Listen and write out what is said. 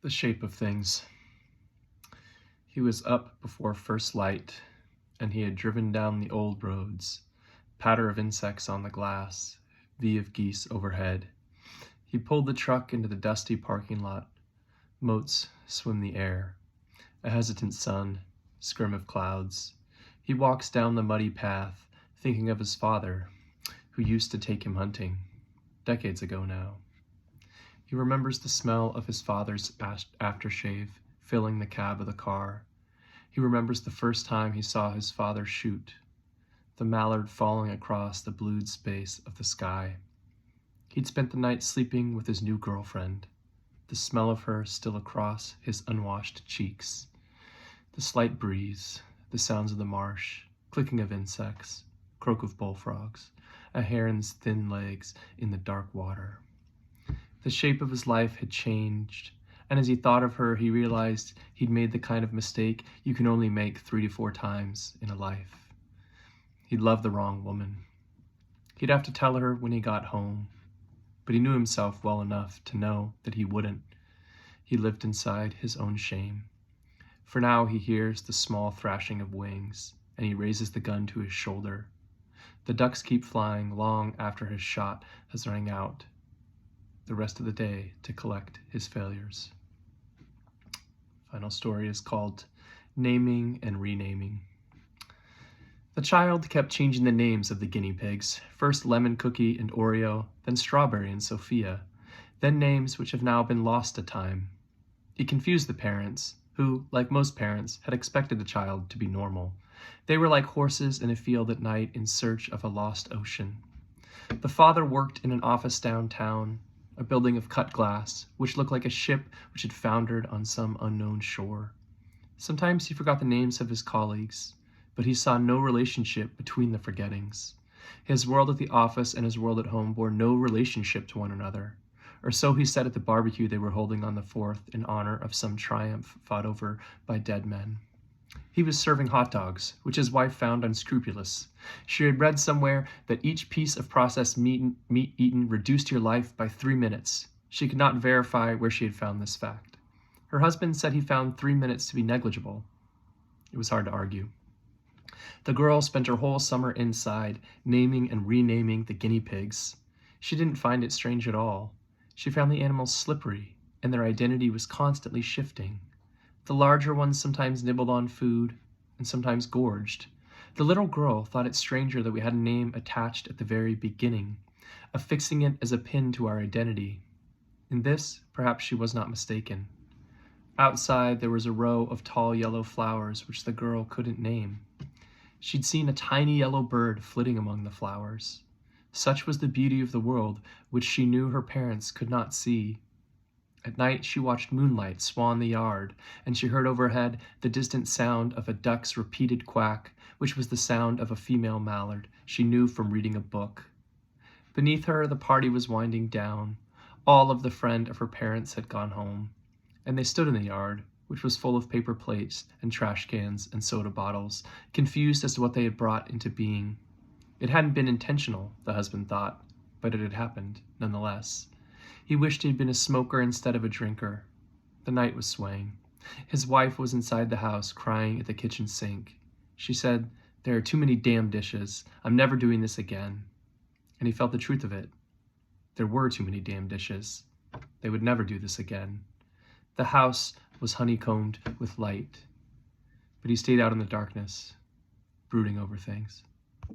The shape of things. He was up before first light, and he had driven down the old roads, patter of insects on the glass, V of geese overhead. He pulled the truck into the dusty parking lot. Motes swim the air. A hesitant sun, scrim of clouds. He walks down the muddy path, thinking of his father, who used to take him hunting, decades ago now. He remembers the smell of his father's aftershave filling the cab of the car. He remembers the first time he saw his father shoot, the mallard falling across the blued space of the sky. He'd spent the night sleeping with his new girlfriend, the smell of her still across his unwashed cheeks. The slight breeze, the sounds of the marsh, clicking of insects, croak of bullfrogs, a heron's thin legs in the dark water. The shape of his life had changed, and as he thought of her, he realized he'd made the kind of mistake you can only make 3 to 4 times in a life. He'd loved the wrong woman. He'd have to tell her when he got home, but he knew himself well enough to know that he wouldn't. He lived inside his own shame. For now he hears the small thrashing of wings, and he raises the gun to his shoulder. The ducks keep flying long after his shot has rang out, the rest of the day to collect his failures. Final story is called Naming and Renaming. The child kept changing the names of the guinea pigs, first Lemon Cookie and Oreo, then Strawberry and Sophia, then names which have now been lost to time. It confused the parents, who, like most parents, had expected the child to be normal. They were like horses in a field at night in search of a lost ocean. The father worked in an office downtown, a building of cut glass, which looked like a ship which had foundered on some unknown shore. Sometimes he forgot the names of his colleagues, but he saw no relationship between the forgettings. His world at the office and his world at home bore no relationship to one another, or so he said at the barbecue they were holding on the 4th in honor of some triumph fought over by dead men. He was serving hot dogs, which his wife found unscrupulous. She had read somewhere that each piece of processed meat eaten reduced your life by 3 minutes. She could not verify where she had found this fact. Her husband said he found 3 minutes to be negligible. It was hard to argue. The girl spent her whole summer inside, naming and renaming the guinea pigs. She didn't find it strange at all. She found the animals slippery, and their identity was constantly shifting. The larger ones sometimes nibbled on food, and sometimes gorged. The little girl thought it stranger that we had a name attached at the very beginning, affixing it as a pin to our identity. In this, perhaps she was not mistaken. Outside, there was a row of tall yellow flowers which the girl couldn't name. She'd seen a tiny yellow bird flitting among the flowers. Such was the beauty of the world, which she knew her parents could not see. At night she watched moonlight swan the yard, and she heard overhead the distant sound of a duck's repeated quack, which was the sound of a female mallard she knew from reading a book. Beneath her the party was winding down. All of the friend of her parents had gone home, and they stood in the yard, which was full of paper plates and trash cans and soda bottles, confused as to what they had brought into being. It hadn't been intentional, the husband thought, but it had happened nonetheless. He wished he had been a smoker instead of a drinker. The night was swaying. His wife was inside the house crying at the kitchen sink. She said, "There are too many damn dishes. I'm never doing this again." And he felt the truth of it. There were too many damn dishes. They would never do this again. The house was honeycombed with light, but he stayed out in the darkness, brooding over things.